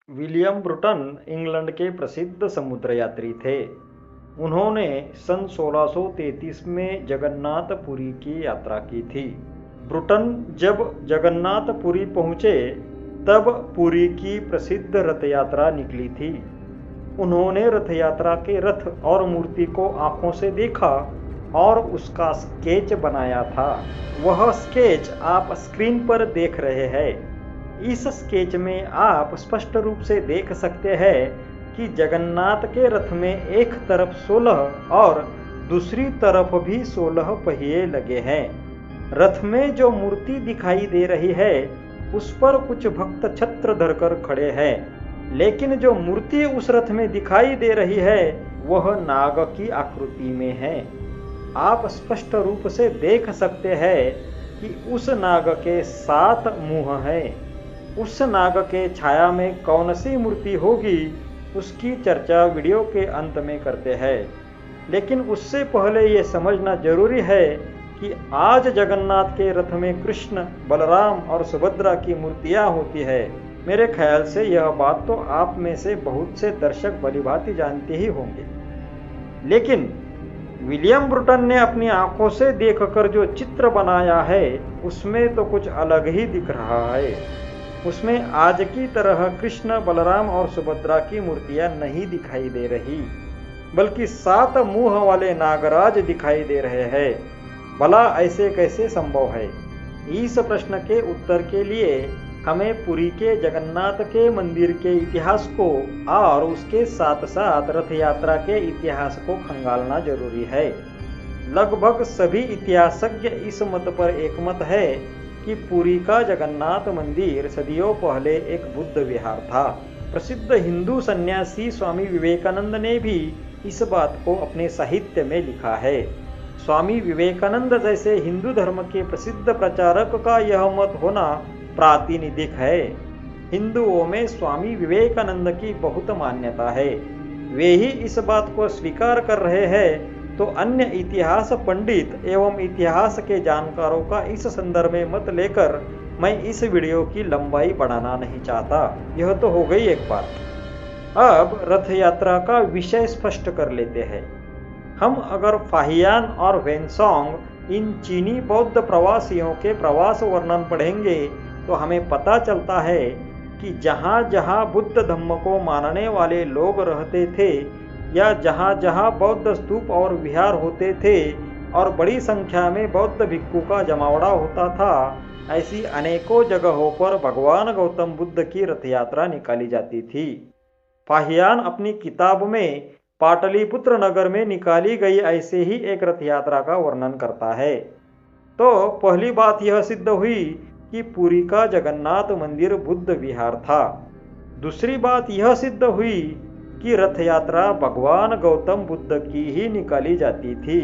William ब्रुटन England के प्रसिद्ध समुद्र यात्री थे। उन्होंने सन 1633 में जगन्नाथपुरी की यात्रा की थी। ब्रुटन जब जगन्नाथपुरी पहुंचे तब पुरी की प्रसिद्ध रथ यात्रा निकली थी। उन्होंने रथ यात्रा के रथ और मूर्ति को आंखों से देखा और उसका स्केच बनाया था। वह स्केच आप स्क्रीन पर देख रहे हैं। इस स्केच में आप स्पष्ट रूप से देख सकते हैं कि जगन्नाथ के रथ में एक तरफ 16 और दूसरी तरफ भी 16 पहिए लगे हैं। रथ में जो मूर्ति दिखाई दे रही है उस पर कुछ भक्त छत्र धरकर खड़े हैं, लेकिन जो मूर्ति उस रथ में दिखाई दे रही है वह नाग की आकृति में है। आप स्पष्ट रूप से देख सकते हैं कि उस नाग के 7 मुंह हैं। उस नाग के छाया में कौन सी मूर्ति होगी उसकी चर्चा वीडियो के अंत में करते हैं, लेकिन उससे पहले ये समझना जरूरी है कि आज जगन्नाथ के रथ में कृष्ण, बलराम और सुभद्रा की मूर्तियां होती है। मेरे ख्याल से यह बात तो आप में से बहुत से दर्शक भलीभांति जानते ही होंगे, लेकिन विलियम ब्रुटन ने अपनी आंखों से देखकर जो चित्र बनाया है उसमें तो कुछ अलग ही दिख रहा है। उसमें आज की तरह कृष्ण, बलराम और सुभद्रा की मूर्तियां नहीं दिखाई दे रही, बल्कि 7 मुंह वाले नागराज दिखाई दे रहे हैं। भला ऐसे कैसे संभव है? इस प्रश्न के उत्तर के लिए हमें पुरी के जगन्नाथ के मंदिर के इतिहास को और उसके साथ साथ रथ यात्रा के इतिहास को खंगालना जरूरी है। लगभग सभी इतिहासज्ञ इस मत पर एकमत है कि पुरी का जगन्नाथ मंदिर सदियों पहले एक बुद्ध विहार था। प्रसिद्ध हिंदू सन्यासी स्वामी विवेकानंद ने भी इस बात को अपने साहित्य में लिखा है। स्वामी विवेकानंद जैसे हिंदू धर्म के प्रसिद्ध प्रचारक का यह मत होना प्रातिनिधिक है। हिंदुओं में स्वामी विवेकानंद की बहुत मान्यता है। वे ही इस बात को स्वीकार कर रहे हैं तो अन्य इतिहास पंडित एवं इतिहास के जानकारों का इस संदर्भ में मत लेकर मैं इस वीडियो की लंबाई बढ़ाना नहीं चाहता। यह तो हो गई एक बात। अब रथ यात्रा का विषय स्पष्ट कर लेते हैं। हम अगर फाहियान और वेनसोंग इन चीनी बौद्ध प्रवासियों के प्रवास वर्णन पढ़ेंगे तो हमें पता चलता है कि जहाँ जहाँ बुद्ध धम्म को मानने वाले लोग रहते थे या जहाँ जहाँ बौद्ध स्तूप और विहार होते थे और बड़ी संख्या में बौद्ध भिक्षु का जमावड़ा होता था, ऐसी अनेकों जगहों पर भगवान गौतम बुद्ध की रथ यात्रा निकाली जाती थी। फाहियान अपनी किताब में पाटलिपुत्र नगर में निकाली गई ऐसे ही एक रथ यात्रा का वर्णन करता है। तो पहली बात यह सिद्ध हुई कि पुरी का जगन्नाथ मंदिर बुद्ध विहार था। दूसरी बात यह सिद्ध हुई कि रथ यात्रा भगवान गौतम बुद्ध की ही निकाली जाती थी।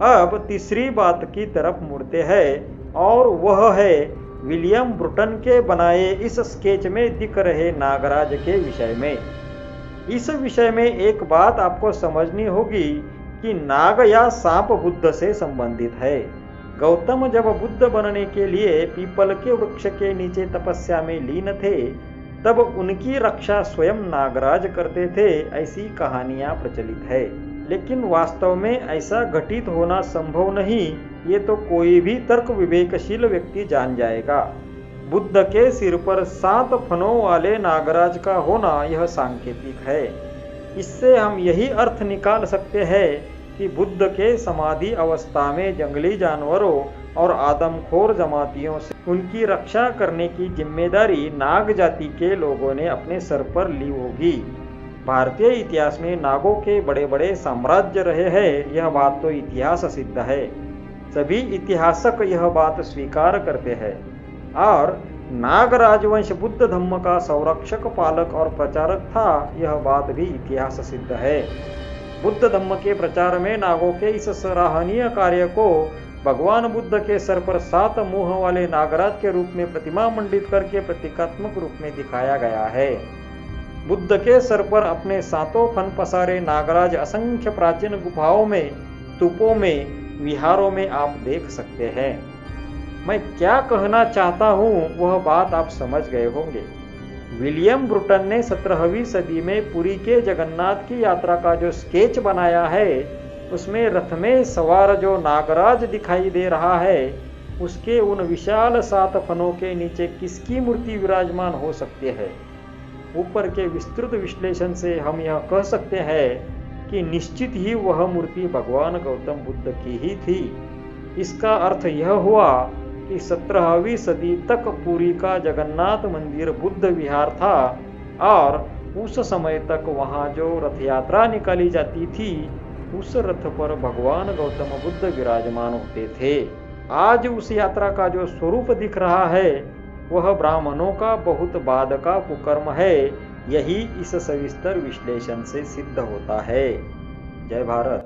अब तीसरी बात की तरफ मुड़ते हैं और वह है विलियम ब्रुटन के बनाए इस स्केच में दिख रहे नागराज के विषय में। इस विषय में एक बात आपको समझनी होगी कि नाग या सांप बुद्ध से संबंधित है। गौतम जब बुद्ध बनने के लिए पीपल के वृक्ष के नीचे तपस्या में लीन थे तब उनकी रक्षा स्वयं नागराज करते थे, ऐसी कहानियां प्रचलित है। लेकिन वास्तव में ऐसा घटित होना संभव नहीं, ये तो कोई भी तर्क विवेकशील व्यक्ति जान जाएगा। बुद्ध के सिर पर 7 फनों वाले नागराज का होना यह सांकेतिक है। इससे हम यही अर्थ निकाल सकते हैं कि बुद्ध के समाधि अवस्था में जंगली जानवरों और आदमखोर जमातियों से उनकी रक्षा करने की जिम्मेदारी नाग जाति के लोगों ने अपने सर पर ली होगी। भारतीय इतिहास में नागों के बड़े बड़े साम्राज्य रहे हैं, यह बात तो इतिहास सिद्ध है। सभी इतिहासक यह बात स्वीकार करते हैं और नाग राजवंश बुद्ध धम्म का संरक्षक, पालक और प्रचारक था, यह बात भी इतिहास सिद्ध है। बुद्ध धम्म के प्रचार में नागों के इस सराहनीय कार्य को भगवान बुद्ध के सर पर 7 मुंह वाले नागराज के रूप में प्रतिमा मंडित करके प्रतीकात्मक रूप में दिखाया गया है। बुद्ध के सर पर अपने 7 फन पसारे नागराज असंख्य प्राचीन गुफाओं में, स्तूपों में, विहारों में आप देख सकते हैं। मैं क्या कहना चाहता हूँ वह बात आप समझ गए होंगे। विलियम ब्रुटन ने 17वीं सदी में पुरी के जगन्नाथ की यात्रा का जो स्केच बनाया है, उसमें रथ में सवार जो नागराज दिखाई दे रहा है, उसके उन विशाल 7 फनों के नीचे किसकी मूर्ति विराजमान हो सकती है। ऊपर के विस्तृत विश्लेषण से हम यह कह सकते हैं कि निश्चित ही वह मूर्ति भगवान गौतम बुद्ध की ही थी। इसका अर्थ यह हुआ कि 17वीं सदी तक पुरी का जगन्नाथ मंदिर बुद्ध विहार था और उस समय तक वहां जो रथ यात्रा निकाली जाती थी, उस रथ पर भगवान गौतम बुद्ध विराजमान होते थे। आज उस यात्रा का जो स्वरूप दिख रहा है, वह ब्राह्मणों का बहुत बाद का कुकर्म है। यही इस सविस्तर विश्लेषण से सिद्ध होता है। जय भारत।